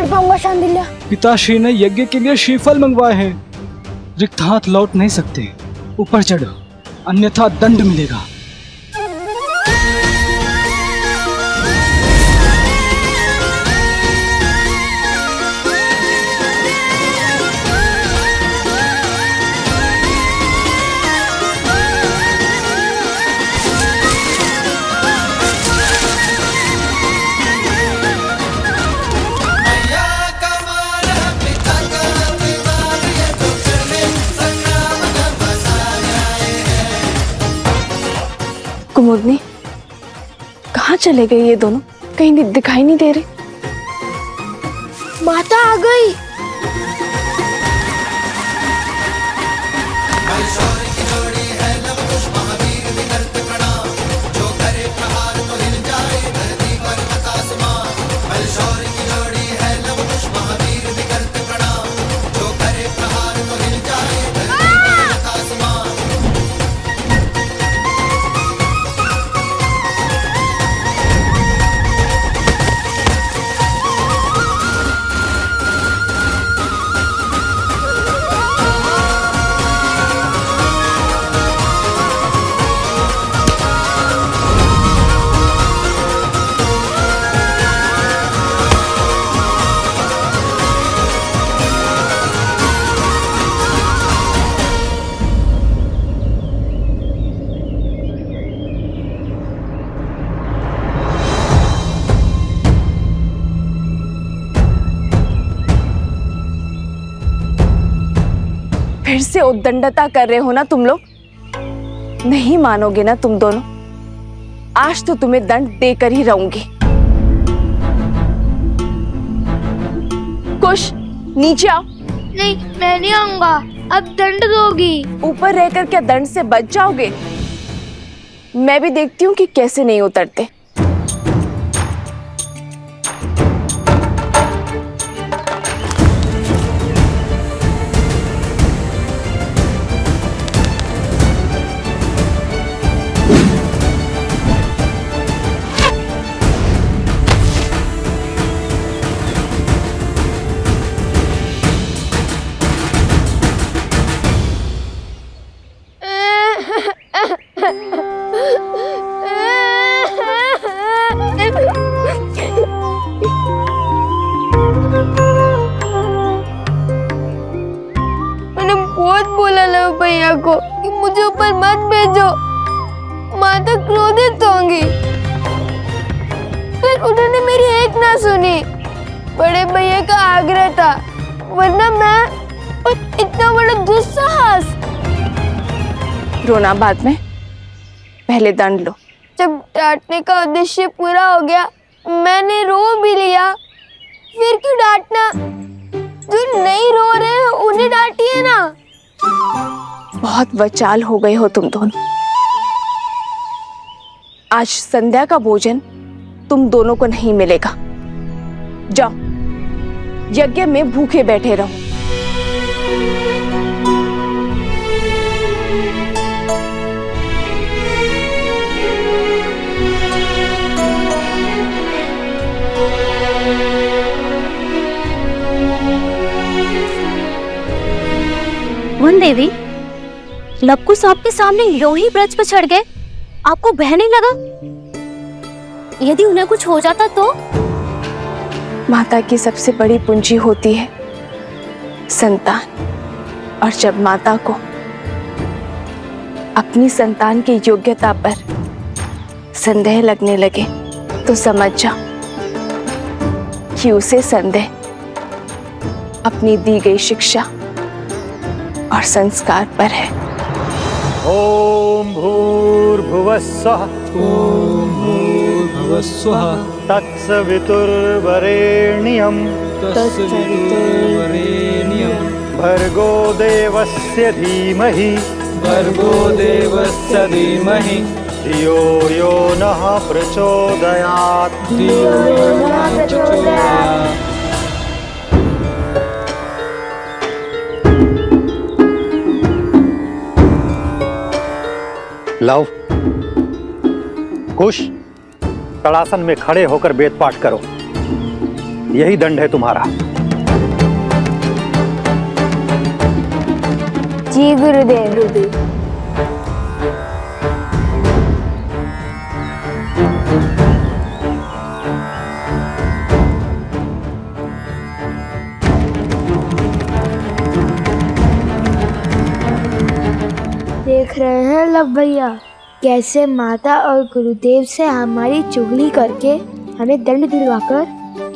कर पाऊंगा शांडिल्य। पिताश्री ने यज्ञ के लिए श्रीफल मंगवाए हैं। रिक्त हाथ लौट नहीं सकते। ऊपर चढ़ो, अन्यथा दंड मिलेगा। कुमुदनी, कहाँ चले गए ये दोनों? कहीं दिखाई नहीं दे रहे। माता आ गई। फिर से उद्दंडता कर रहे हो ना तुम लोग? नहीं मानोगे ना तुम दोनों? आज तो तुम्हें दंड देकर ही रहूंगी। कुश, नीचे आओ। नहीं, मैं नहीं आऊंगा। अब दंड दोगी। ऊपर रहकर क्या दंड से बच जाओगे? मैं भी देखती हूँ कि कैसे नहीं उतरते। मैंने बहुत बोला लव भैया को कि मुझे ऊपर मत भेजो, माता क्रोधित होंगी। फिर उन्होंने मेरी एक ना सुनी। बड़े भैया का आग्रह था, वरना मैं और इतना बड़ा दुस्साहस। रोना बाद में, पहले दंड लो। जब डांटने का उद्देश्य पूरा हो गया, मैंने रो भी लिया। फिर क्यों डांटना? जो नहीं रो रहे हैं उन्हें डांटिए ना। बहुत वचाल हो गए हो तुम दोनों। आज संध्या का भोजन तुम दोनों को नहीं मिलेगा। जाओ, यज्ञ में भूखे बैठे रहो। वन देवी, लवकुश आपके सामने यूं ही ब्रज पर चढ़ गए, आपको भय नहीं लगा? यदि उन्हें कुछ हो जाता तो? माता की सबसे बड़ी पूंजी होती है संतान, और जब माता को अपनी संतान की योग्यता पर संदेह लगने लगे तो समझ जाओ कि उसे संदेह अपनी दी गई शिक्षा और संस्कार पर है। ओम भूर्भुवस्सुः ओम भूर्भुवस्सुः तत्सवितुर्वरेण्यं तत्सवितुर्वरेण्यं भर्गो देवस्य धीमहि धियो यो नः प्रचोदयात्। लव, कुश, तड़ासन में खड़े होकर वेद पाठ करो। यही दंड है तुम्हारा। जी गुरुदेव। देख रहे हैं लब भैया कैसे माता और गुरुदेव से हमारी चुगली करके हमें दंड दिलवाकर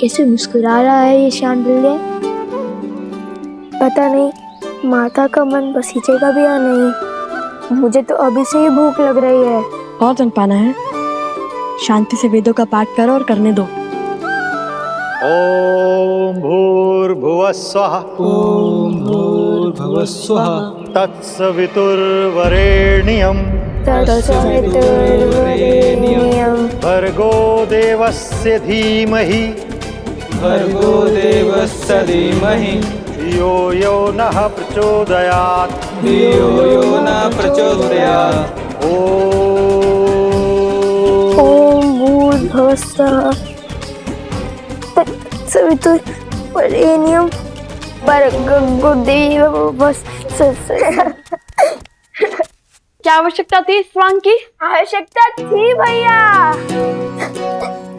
कैसे मुस्कुरा रहा है ये शांडिल्य। पता नहीं माता का मन बसीचेगा भी या नहीं। मुझे तो अभी से ही भूख लग रही है। और जन पाना है, शांति से वेदों का पाठ करो और करने दो। ओम भूर्भुवः स्वः। ओम भूर्भुवः स्वः। तत्सवितुर्वरेण्यं भर्गो देवस्य धीमहि भर्गो देवस्य धीमहि धियो यो नः प्रचोदयात् धियो यो न प्रचोदयात्। ओम भूर्भुवः स्वः तत्सवितुर्वरेण्यं भर्गो देवस्य। क्या आवश्यकता थी इस स्वांग की? आवश्यकता थी भैया।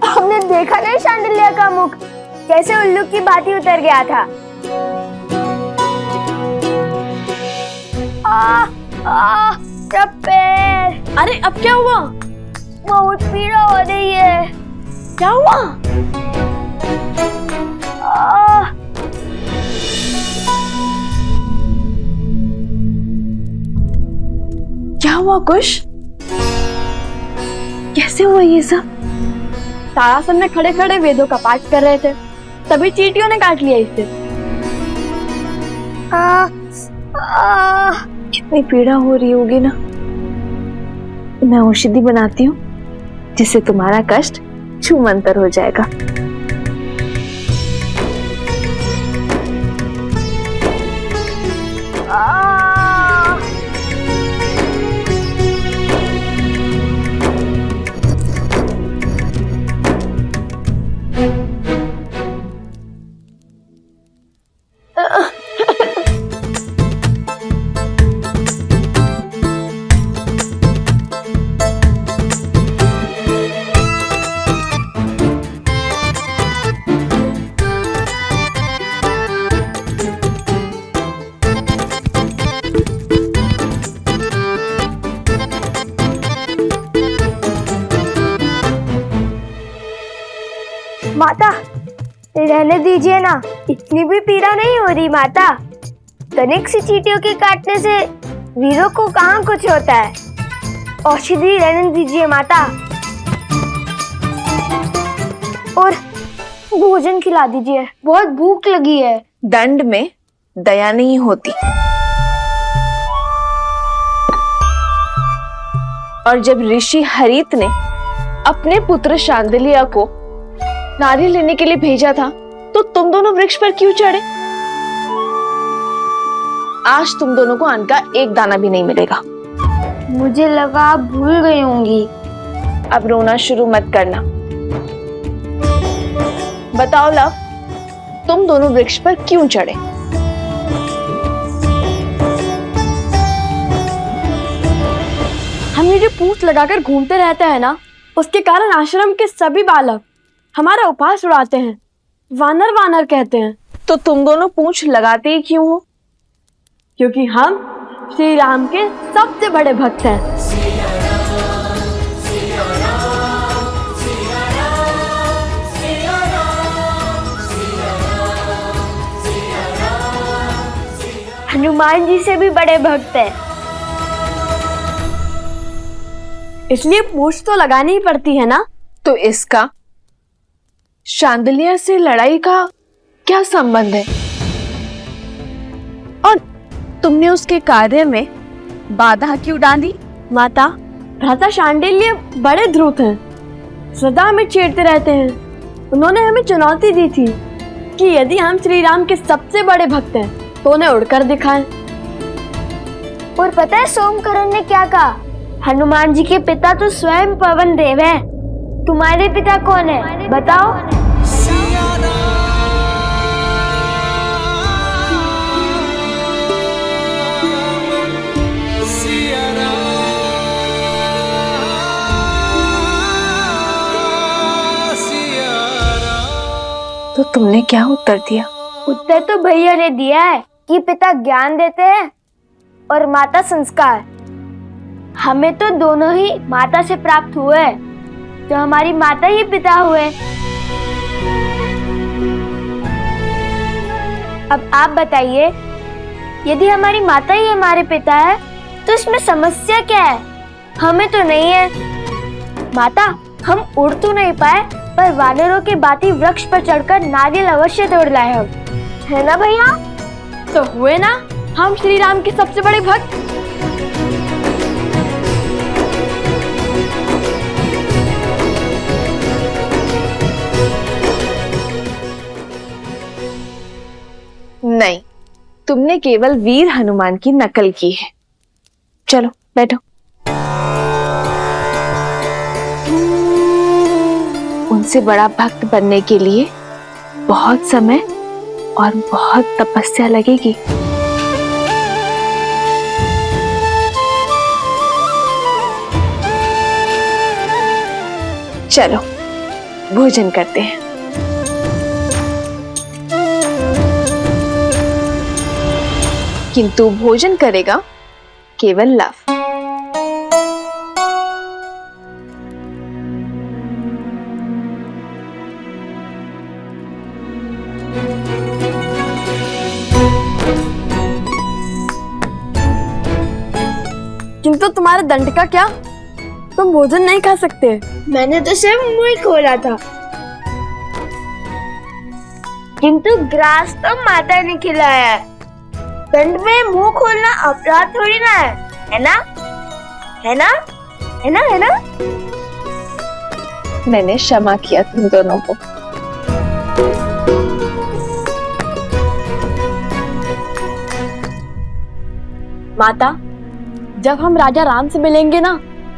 हमने देखा नहीं शांडिल्य का मुख कैसे उल्लू की भांति उतर गया था। मेरा पैर। अरे अब क्या हुआ? बहुत पीड़ा हो रही है। क्या हुआ? क्या हुआ कुश? कैसे हुआ ये सब? तारासन में खड़े खड़े वेदों का पाठ कर रहे थे, तभी चींटियों ने काट लिया इसे। कितनी पीड़ा हो रही होगी ना। मैं औषधि बनाती हूँ जिससे तुम्हारा कष्ट छूमंतर हो जाएगा। माता रहने दीजिए ना, इतनी भी पीड़ा नहीं हो रही माता। तनिक सी चींटियों के काटने से वीरों को कहाँ कुछ होता है। औषधि रहने दीजिए माता और भोजन खिला दीजिए, बहुत भूख लगी है। दंड में दया नहीं होती। और जब ऋषि हरित ने अपने पुत्र शांडिल्य को नारियल लेने के लिए भेजा था तो तुम दोनों वृक्ष पर क्यों चढ़े? आज तुम दोनों को अन्न का एक दाना भी नहीं मिलेगा। मुझे लगा आप भूल गई होंगी। अब रोना शुरू मत करना। बताओ लव, तुम दोनों वृक्ष पर क्यों चढ़े? हम ये जो पूंछ लगाकर घूमते रहते हैं ना, उसके कारण आश्रम के सभी बालक हमारा उपहास उड़ाते हैं, वानर वानर कहते हैं। तो तुम दोनों पूंछ लगाते ही क्यों हो? क्योंकि हम श्री राम के सबसे बड़े भक्त हैं। हनुमान जी से भी बड़े भक्त हैं। इसलिए पूंछ तो लगानी ही पड़ती है ना। तो इसका शांडिल्य से लड़ाई का क्या संबंध है? और तुमने उसके कार्य में बाधा क्यों डाली? माता, भ्राता शांडिल्य बड़े ध्रुत हैं, सदा हमें छेड़ते रहते हैं। उन्होंने हमें चुनौती दी थी कि यदि हम श्री राम के सबसे बड़े भक्त हैं तो उन्हें उड़कर दिखाएं। और पता है सोमकरण ने क्या कहा? हनुमान जी के पिता तो स्वयं पवन देव हैं। तुम्हारे पिता कौन है बताओ? तो तुमने क्या उत्तर दिया? उत्तर तो भैया ने दिया है कि पिता ज्ञान देते हैं और माता संस्कार। हमें तो दोनों ही माता से प्राप्त हुए, तो हमारी माता ही पिता हुए। अब आप बताइए, यदि हमारी माता ही हमारे पिता है तो इसमें समस्या क्या है? हमें तो नहीं है। माता, हम उड़ तो नहीं पाए, पर वानरों के भांति वृक्ष पर चढ़कर नारियल अवश्य तोड़ लाए हम, है ना भैया? तो हुए ना हम श्री राम के सबसे बड़े भक्त। नहीं, तुमने केवल वीर हनुमान की नकल की है। चलो बैठो। उनसे बड़ा भक्त बनने के लिए बहुत समय और बहुत तपस्या लगेगी। चलो भोजन करते हैं। किंतु भोजन करेगा केवल लव। किंतु तुम्हारे दंड का क्या? तुम भोजन नहीं खा सकते। मैंने तो सिर्फ मुंह ही खोला था, किंतु ग्रास तो माता ने खिलाया है। दंड में मुंह खोलना अपराध थोड़ी ना है ना? है ना? है ना? है ना? मैंने क्षमा किया तुम दोनों को। माता, जब हम राजा राम से मिलेंगे ना,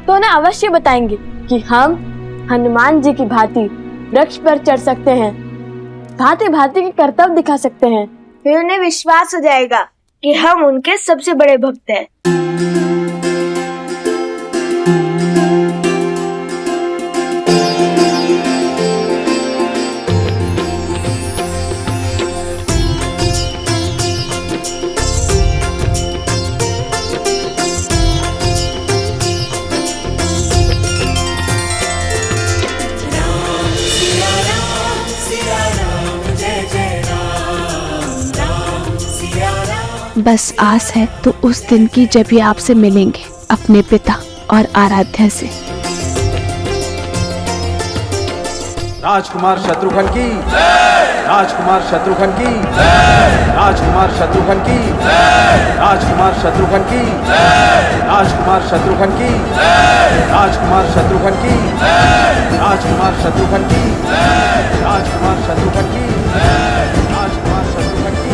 तो उन्हें अवश्य बताएंगे कि हम हनुमान जी की भांति वृक्ष पर चढ़ सकते हैं, भांति भांति के कर्तव्य दिखा सकते हैं। फिर उन्हें विश्वास हो जाएगा कि हम उनके सबसे बड़े भक्त हैं। बस आस है तो उस दिन की जब ये आपसे मिलेंगे अपने पिता और आराध्या से। राजकुमार शत्रुघ्न की, राजकुमार शत्रुघ्न की, राजकुमार शत्रुघ्न की, राजकुमार शत्रुघ्न की, राजकुमार शत्रुघ्न की, राजकुमार शत्रुघ्न की, राजकुमार शत्रुघ्न की, राजकुमार शत्रुघ्न की, राजकुमार शत्रुघ्न की।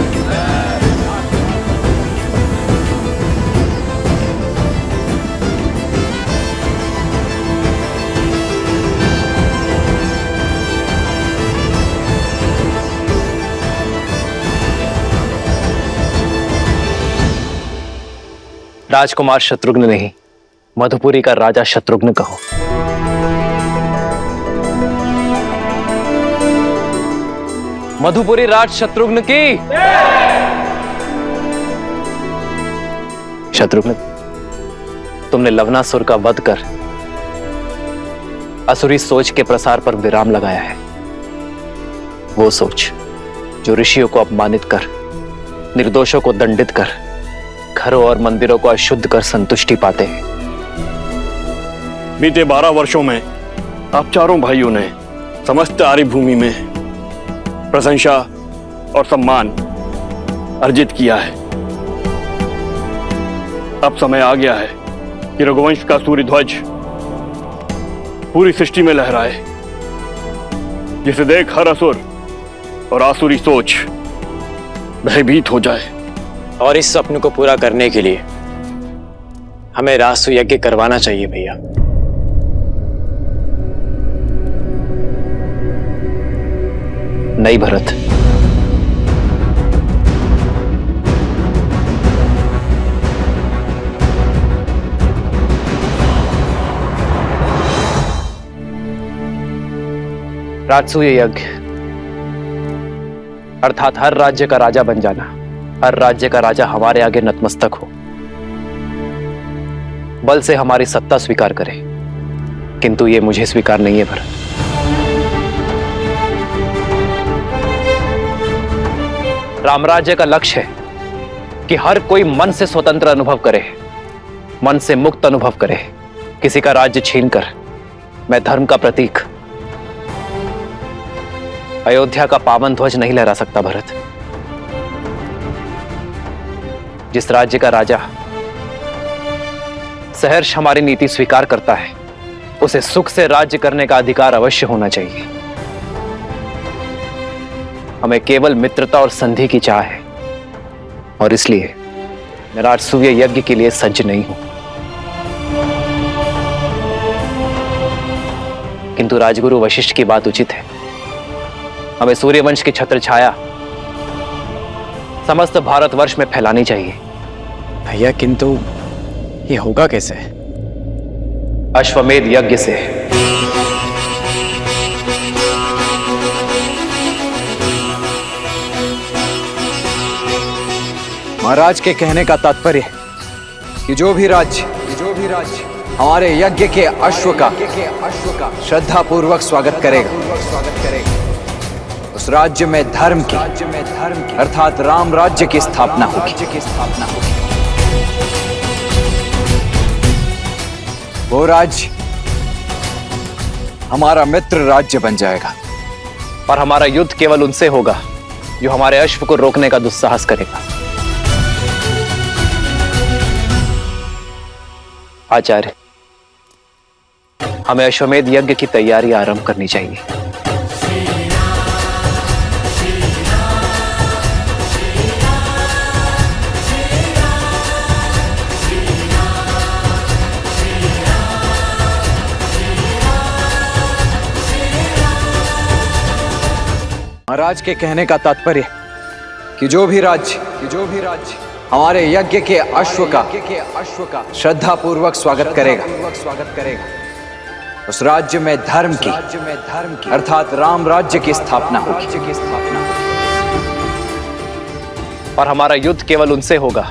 राजकुमार शत्रुघ्न नहीं, मधुपुरी का राजा शत्रुघ्न कहो। मधुपुरी राज शत्रुघ्न की। शत्रुघ्न, तुमने लवनासुर का वध कर असुरी सोच के प्रसार पर विराम लगाया है। वो सोच जो ऋषियों को अपमानित कर, निर्दोषों को दंडित कर, घरों और मंदिरों को अशुद्ध कर संतुष्टि पाते हैं। बीते 12 वर्षों में आप चारों भाइयों ने समस्त आर्य भूमि में प्रशंसा और सम्मान अर्जित किया है। अब समय आ गया है कि रघुवंश का सूर्य ध्वज पूरी सृष्टि में लहराए, जिसे देख हर असुर और आसुरी सोच भयभीत हो जाए। और इस सपने को पूरा करने के लिए हमें रासु यज्ञ करवाना चाहिए भैया। नहीं भरत, राजसूय यज्ञ अर्थात हर राज्य का राजा बन जाना, हर राज्य का राजा हमारे आगे नतमस्तक हो, बल से हमारी सत्ता स्वीकार करे। किंतु ये मुझे स्वीकार नहीं है भरत। रामराज्य का लक्ष्य है कि हर कोई मन से स्वतंत्र अनुभव करे, मन से मुक्त अनुभव करे। किसी का राज्य छीनकर मैं धर्म का प्रतीक अयोध्या का पावन ध्वज नहीं लहरा सकता भरत। जिस राज्य का राजा सहर्ष हमारी नीति स्वीकार करता है, उसे सुख से राज्य करने का अधिकार अवश्य होना चाहिए। हमें केवल मित्रता और संधि की चाह है, और इसलिए मैं राजसूय यज्ञ के लिए सज्ज नहीं हूं। किंतु राजगुरु वशिष्ठ की बात उचित है। हमें सूर्यवंश की छत्र छाया समस्त भारतवर्ष में फैलानी चाहिए। भैया, किंतु ये होगा कैसे? अश्वमेध यज्ञ से। महाराज के कहने का तात्पर्य कि जो भी राज्य हमारे यज्ञ के अश्व का श्रद्धा पूर्वक स्वागत करेगा, उस राज्य में धर्म की अर्थात राम राज्य की स्थापना होगी। वो राज्य हमारा मित्र राज्य बन जाएगा। और हमारा युद्ध केवल उनसे होगा जो हमारे अश्व को रोकने का दुस्साहस करेगा। आचार्य, हमें अश्वमेध यज्ञ की तैयारी आरंभ करनी चाहिए। महाराज के कहने का तात्पर्य कि जो भी राज्य हमारे यज्ञ के अश्व का श्रद्धा पूर्वक स्वागत करेगा, उस राज्य में धर्म की अर्थात राम राज्य की स्थापना होगी। और हमारा युद्ध केवल उनसे होगा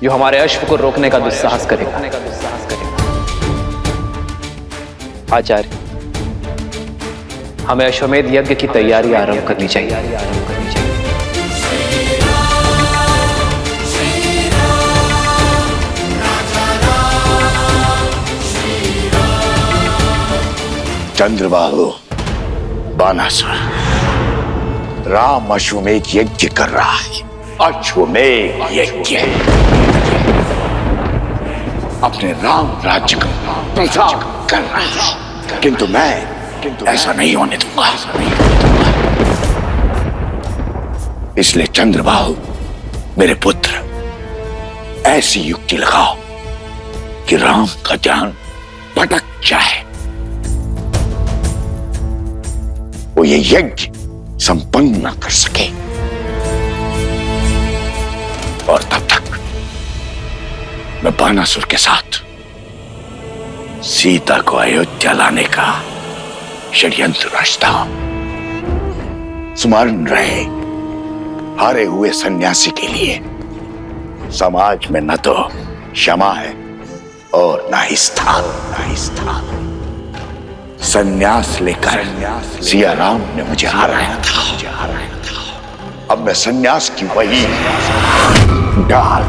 जो हमारे अश्व को रोकने का दुस्साहस करेगा। आचार्य, हमें अश्वमेध यज्ञ की तैयारी आरंभ करनी चाहिए। चंद्रबाहु, बानासुर, राम अश्वमेध यज्ञ कर रहा है। अश्वमेध यज्ञ अपने राम राज्य का प्रचार कर रहा है, किंतु मैं ऐसा नहीं होने दूंगा। इसलिए चंद्रबाहु, मेरे पुत्र, ऐसी युक्ति लगाओ कि राम का ध्यान भटक जाए, वो ये यज्ञ संपन्न न कर सके। और तब तक मैं बानासुर के साथ सीता को अयोध्या लाने का षड्यंत्र रचता हूं। स्मरण रहे, हारे हुए सन्यासी के लिए समाज में न तो क्षमा है और न ही स्थान। सन्यास लेकर सिया राम ने मुझे हराया था। अब मैं सन्यास की वही ढाल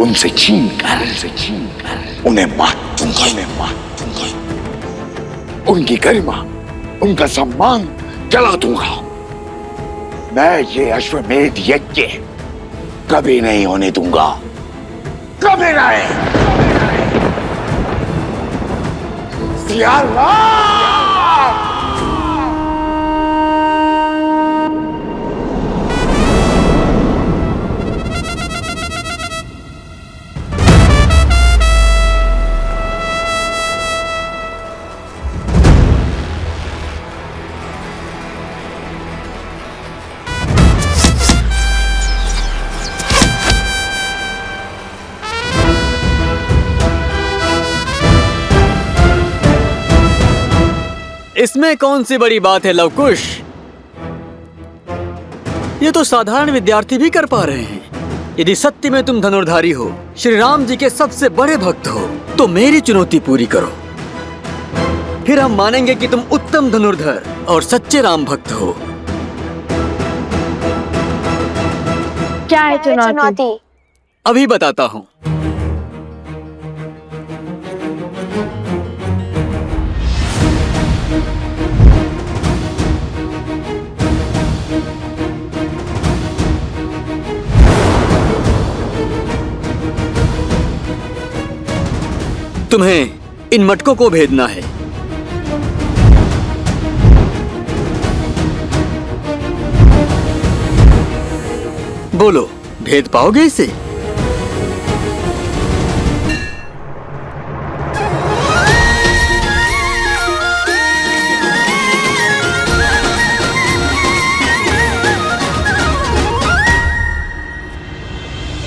उनसे छीन कर उन्हें मात दूंगा। उनकी गरिमा, उनका सम्मान जला दूंगा। मैं ये अश्वमेध यज्ञ कभी नहीं होने दूंगा, कभी नहीं। सिया राम! इसमें कौन सी बड़ी बात है लवकुश? ये तो साधारण विद्यार्थी भी कर पा रहे हैं। यदि सत्य में तुम धनुर्धारी हो, श्री राम जी के सबसे बड़े भक्त हो, तो मेरी चुनौती पूरी करो। फिर हम मानेंगे कि तुम उत्तम धनुर्धर और सच्चे राम भक्त हो। क्या है चुनौती? अभी बताता हूँ। तुम्हें इन मटकों को भेदना है। बोलो, भेद पाओगे इसे?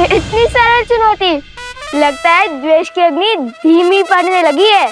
इतनी सरल चुनौती, लगता है द्वेष की अग्नि धीमी पड़ने लगी है।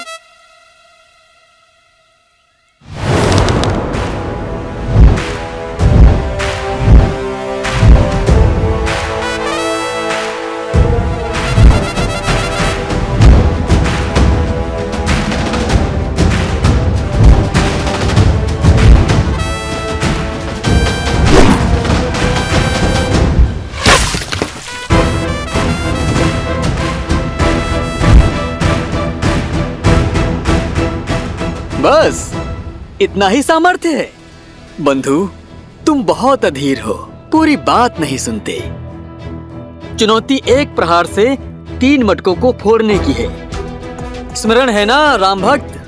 बस इतना ही सामर्थ्य है? बंधु, तुम बहुत अधीर हो, पूरी बात नहीं सुनते। चुनौती एक प्रहार से 3 मटकों को फोड़ने की है। स्मरण है ना राम भक्त,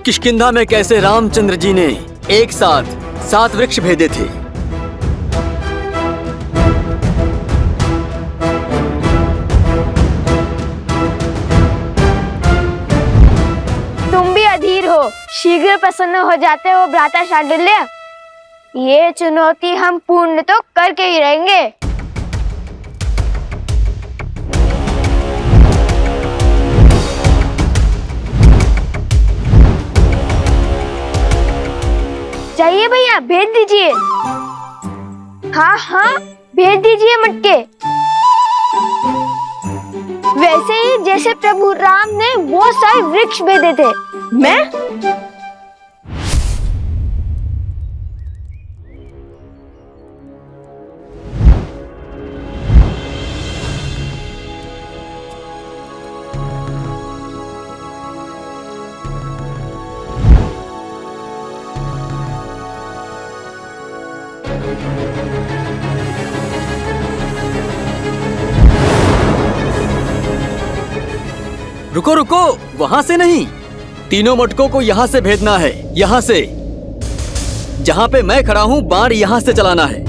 किष्किंधा में कैसे रामचंद्र जी ने एक साथ 7 वृक्ष भेदे थे। तुम भी अधीर हो, शीघ्र प्रसन्न हो जाते हो भ्राता शांडिल्य। ये चुनौती हम पूर्ण तो करके ही रहेंगे। चाहिए भैया, भेज दीजिए। हाँ हाँ, भेज दीजिए मटके। वैसे ही जैसे प्रभु राम ने वो सारे वृक्ष भेदे थे। मैं रुको रुको, वहां से नहीं, तीनों मटकों को यहां से भेजना है। यहां से, जहां पे मैं खड़ा हूं, बाण यहां से चलाना है।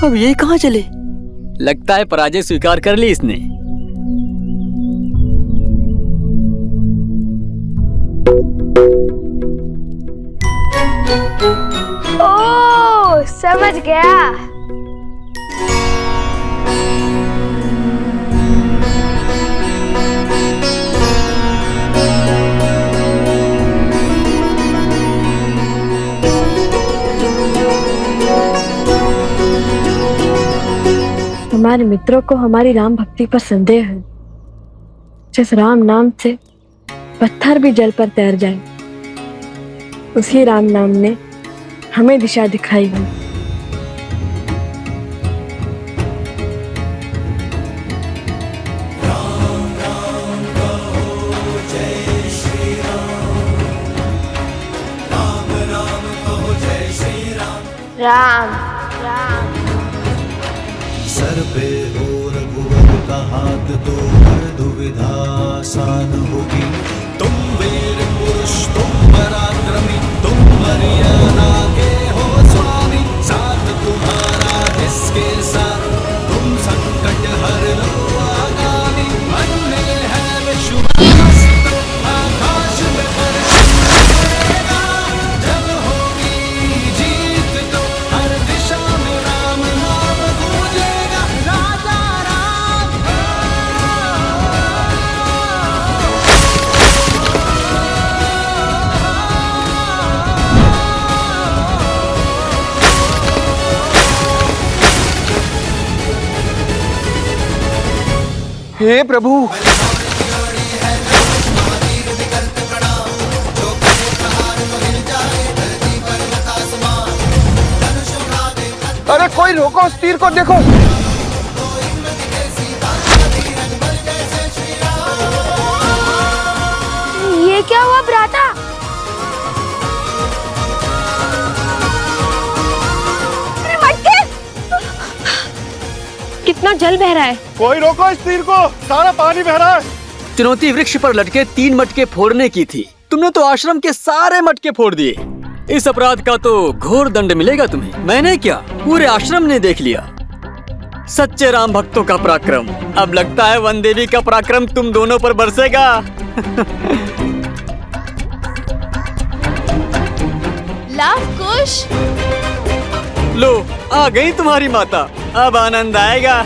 अब ये कहां चले? लगता है पराजय स्वीकार कर ली इसने। ओह, समझ गया। हमारे मित्रों को हमारी राम भक्ति पर संदेह है। जिस राम नाम से पत्थर भी जल पर तैर जाए, उसी राम नाम ने हमें दिशा दिखाई है। राम राम कहो जय श्री राम। सर पे हो रघुवर का हाथ तो हर दुविधा आसान होगी। तुम वीर पुरुष, तुम पराक्रमी, तुम हरियाणा के हो स्वामी। साथ तुम्हारा जिसके साथ, तुम संकट हर लो आगामी। मन में है विश्वास, आकाश में फर्श जब होगी जीत तो हर दिशा में राम नाम गूंजेगा। राजा राम। हे प्रभु, अरे कोई रोको, उस तीर को देखो। ये क्या हुआ भ्राता? अरे मटके! कितना जल बह रहा है। कोई रोको इस तीर को, सारा पानी बह रहा है। चुनौती वृक्ष पर लटके 3 मटके फोड़ने की थी, तुमने तो आश्रम के सारे मटके फोड़ दिए। इस अपराध का तो घोर दंड मिलेगा तुम्हें। मैंने क्या, पूरे आश्रम ने देख लिया। सच्चे राम भक्तों का पराक्रम। अब लगता है वन देवी का पराक्रम तुम दोनों पर बरसेगा। लव कुश, लो आ गई तुम्हारी माता, अब आनंद आएगा।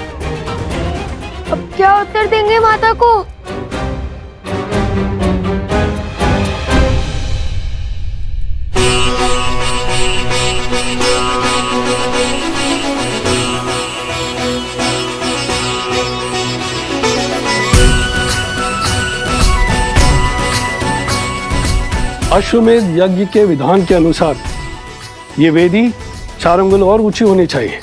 अब क्या उत्तर देंगे माता को? अश्वमेध यज्ञ के विधान के अनुसार ये वेदी 4 अंगुल और ऊंची होनी चाहिए।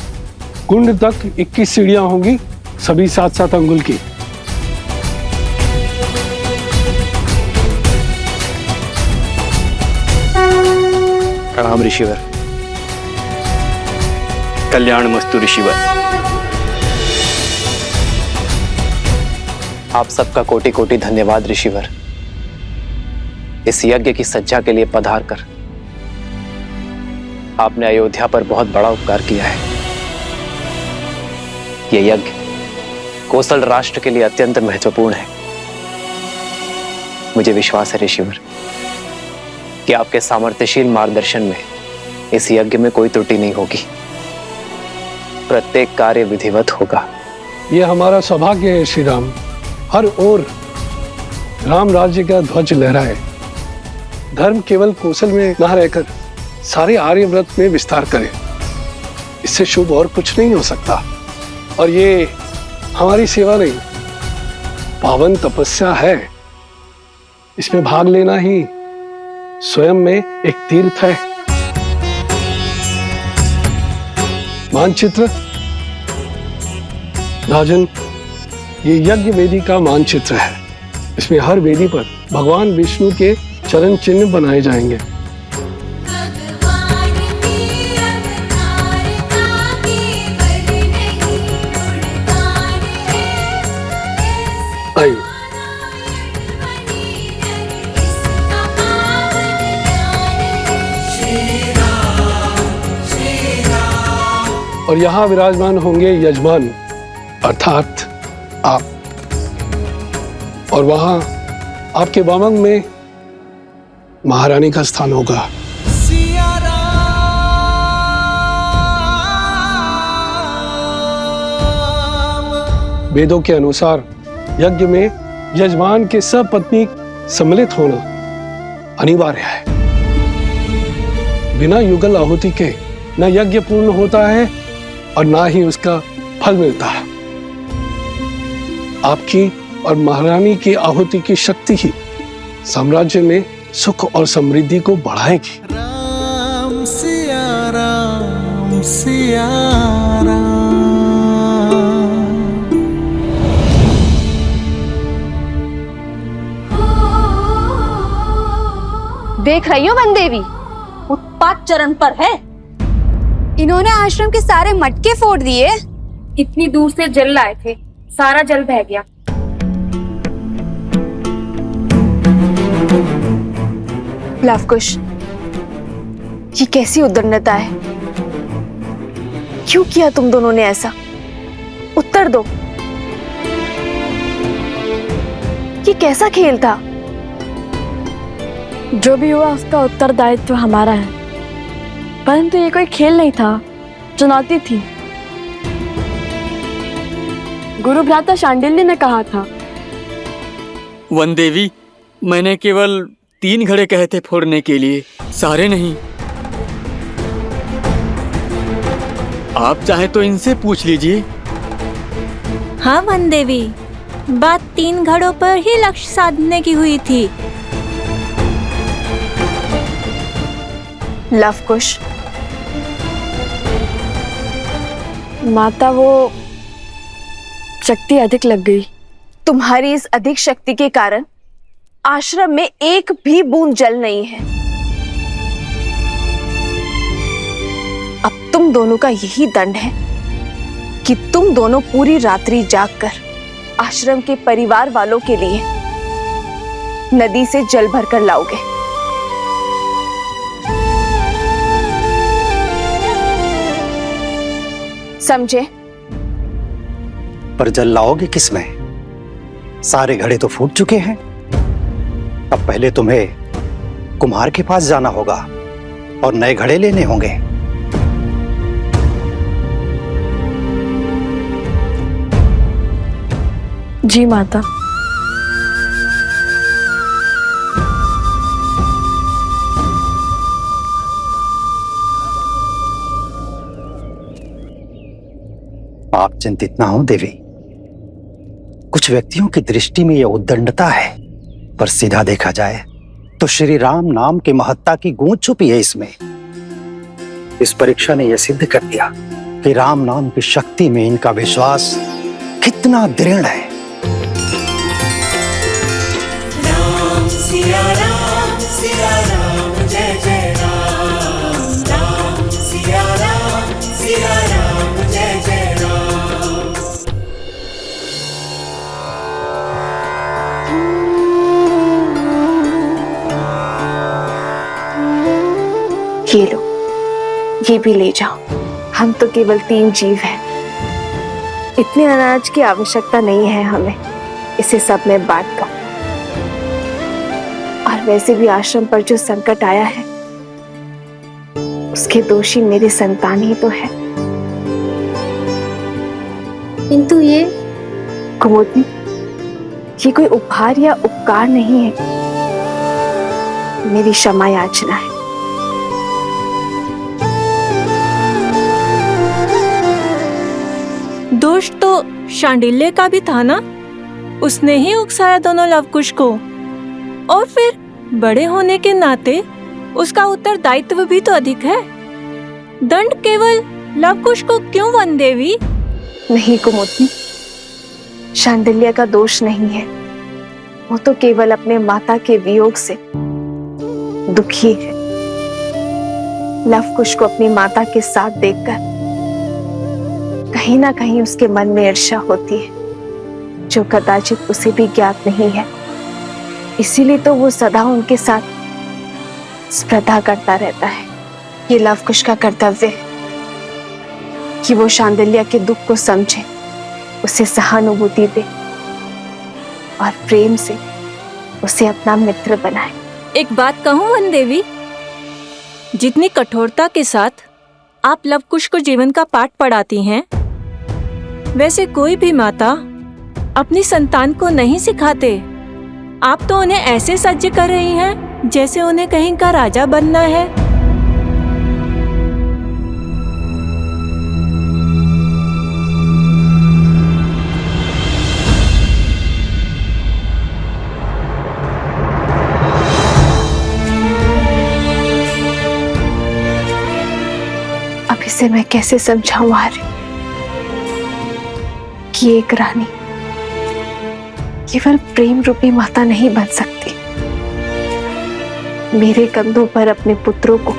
कुंड तक 21 सीढ़ियां होंगी, सभी 7-7 अंगुल की। प्रणाम ऋषिवर। कल्याण मस्तु ऋषिवर। आप सबका कोटि कोटि धन्यवाद ऋषिवर। इस यज्ञ की सज्जा के लिए पधार कर आपने अयोध्या पर बहुत बड़ा उपकार किया है। यह यज्ञ कोसल राष्ट्र के लिए अत्यंत महत्वपूर्ण है। मुझे विश्वास है ऋषिवर कि आपके सामर्थ्यशील मार्गदर्शन में इस यज्ञ में कोई त्रुटि नहीं होगी, प्रत्येक कार्य विधिवत होगा। ये हमारा सौभाग्य है श्री राम। हर ओर राम राज्य का ध्वज लहराए। धर्म केवल कौशल में न रहकर सारे आर्यव्रत में विस्तार करे। इससे शुभ और कुछ नहीं हो सकता। और ये हमारी सेवा नहीं, पावन तपस्या है। इसमें भाग लेना ही स्वयं में एक तीर्थ है। मानचित्र राजन, ये यज्ञ वेदी का मानचित्र है। इसमें हर वेदी पर भगवान विष्णु के चरण चिन्ह बनाए जाएंगे। आइए। और यहाँ विराजमान होंगे यजमान अर्थात आप, और वहां आपके वामंग में महारानी का स्थान होगा। वेदों के अनुसार यज्ञ में यजमान के सपत्नी सम्मिलित होना अनिवार्य है। बिना युगल आहुति के न यज्ञ पूर्ण होता है और ना ही उसका फल मिलता है। आपकी और महारानी की आहुति की शक्ति ही साम्राज्य में सुख और समृद्धि को बढ़ाएगी। राम सिया राम सिया राम। देख रही हो वन देवी, उत्पात चरण पर है। इन्होंने आश्रम के सारे मटके फोड़ दिए। इतनी दूर से जल लाए थे, सारा जल बह गया। लवकुश, ये कैसी उद्दंडता है? क्यों किया तुम दोनों ने ऐसा? उत्तर दो। ये कैसा खेल था? जो भी हुआ उसका उत्तरदायित्व हमारा है, परंतु ये कोई खेल नहीं था, चुनौती थी। गुरु भ्राता शांडिल्य ने कहा था। वन देवी, मैंने केवल 3 घड़े कहे थे फोड़ने के लिए, सारे नहीं। आप चाहे तो इनसे पूछ लीजिए। हाँ वन देवी, बात 3 घड़ों पर ही लक्ष्य साधने की हुई थी। लवकुश, माता वो शक्ति अधिक लग गई। तुम्हारी इस अधिक शक्ति के कारण आश्रम में एक भी बूंद जल नहीं है। अब तुम दोनों का यही दंड है कि तुम दोनों पूरी रात्रि जागकर आश्रम के परिवार वालों के लिए नदी से जल भरकर लाओगे। समझे? पर जल लाओगे किसमें? सारे घड़े तो फूट चुके हैं। अब पहले तुम्हें कुम्हार के पास जाना होगा और नए घड़े लेने होंगे। जी माता। आप चिंतित ना हो देवी। कुछ व्यक्तियों की दृष्टि में यह उद्दंडता है, पर सीधा देखा जाए तो श्री राम नाम की महत्ता की गूंज छुपी है इसमें। इस परीक्षा ने यह सिद्ध कर दिया कि राम नाम की शक्ति में इनका विश्वास कितना दृढ़ है। राम सिया राम जय जय राम। राम सिया राम जय जय राम। ये लो, ये भी ले जाओ। हम तो केवल 3 जीव हैं। इतने अनाज की आवश्यकता नहीं है हमें, इसे सब में बांट दो। और वैसे भी आश्रम पर जो संकट आया है उसके दोषी मेरी संतान ही तो है। किंतु ये कुमुदनी, ये कोई उपहार या उपकार नहीं है, मेरी क्षमा याचना है। दोष तो शांडिल्य का भी था ना, उसने ही उकसाया दोनों लवकुश को, और फिर बड़े होने के नाते उसका उत्तरदायित्व भी तो अधिक है। दंड केवल लवकुश को क्यों वन देवी? नहीं कुमुदनी, शांडिल्य का दोष नहीं है। वो तो केवल अपने माता के वियोग से दुखी है। लवकुश को अपनी माता के साथ देखकर कहीं ना कहीं उसके मन में ईर्ष्या होती है, जो कदाचित उसे भी ज्ञात नहीं है। इसीलिए तो वो सदा उनके साथ स्पर्धा करता रहता है। ये लवकुश का कर्तव्य है कि वो शांडिल्य के दुख को समझे, उसे सहानुभूति दे और प्रेम से उसे अपना मित्र बनाए। एक बात कहूं वन देवी, जितनी कठोरता के साथ आप लवकुश को जीवन का पाठ पढ़ाती हैं, वैसे कोई भी माता अपनी संतान को नहीं सिखाते। आप तो उन्हें ऐसे सज्ज कर रही हैं जैसे उन्हें कहीं का राजा बनना है। अब इसे मैं कैसे समझाऊं आर्य कि एक रानी केवल प्रेम रूपी माता नहीं बन सकती। मेरे कंधों पर अपने पुत्रों को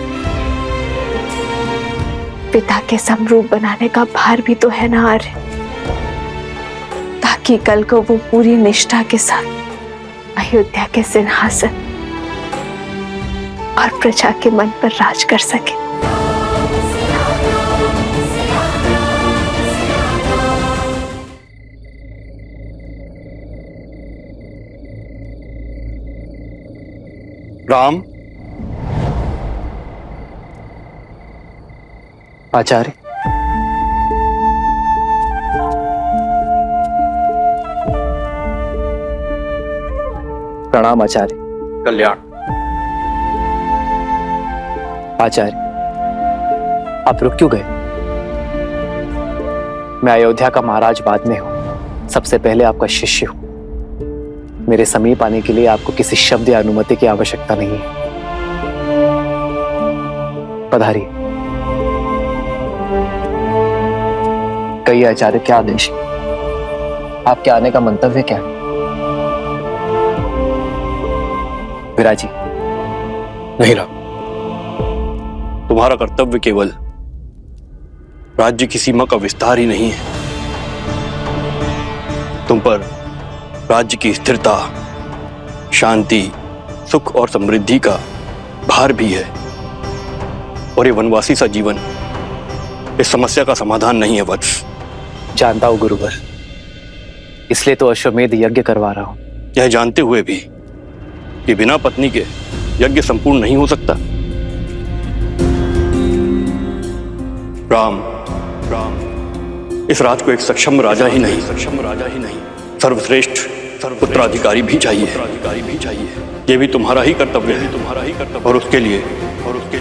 पिता के समरूप बनाने का भार भी तो है ना आर्य, ताकि कल को वो पूरी निष्ठा के साथ अयोध्या के सिंहासन और प्रजा के मन पर राज कर सके। राम। आचार्य, प्रणाम आचार्य। कल्याण। आचार्य, आप रुक क्यों गए? मैं अयोध्या का महाराज बाद में हूं, सबसे पहले आपका शिष्य हूं। मेरे समीप आने के लिए आपको किसी शब्द या अनुमति की आवश्यकता नहीं है। पधारिए। कहिए आचार्य, क्या आदेश? आपके आने का मंतव्य क्या है? विराजी। नहीं राम, तुम्हारा कर्तव्य केवल राज्य की सीमा का विस्तार ही नहीं है, तुम पर राज्य की स्थिरता, शांति, सुख और समृद्धि का भार भी है। और ये वनवासी सा जीवन इस समस्या का समाधान नहीं है वत्स। जानता हूं गुरुवर, इसलिए तो अश्वमेध यज्ञ करवा रहा हूं। यह जानते हुए भी कि बिना पत्नी के यज्ञ संपूर्ण नहीं हो सकता। राम, इस राज को एक सक्षम राजा ही नहीं, सर्वश्रेष्ठ उत्तराधिकारी भी चाहिए। ये भी तुम्हारा ही कर्तव्य है। और उसके लिए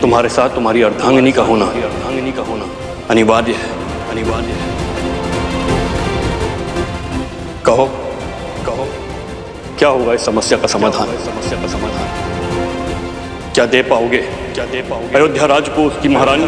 तुम्हारे साथ तुम्हारी अर्धांगिनी का होना अनिवार्य है। कहो, क्या होगा इस समस्या का समाधान? क्या दे पाओगे अयोध्या राज को उसकी महारानी?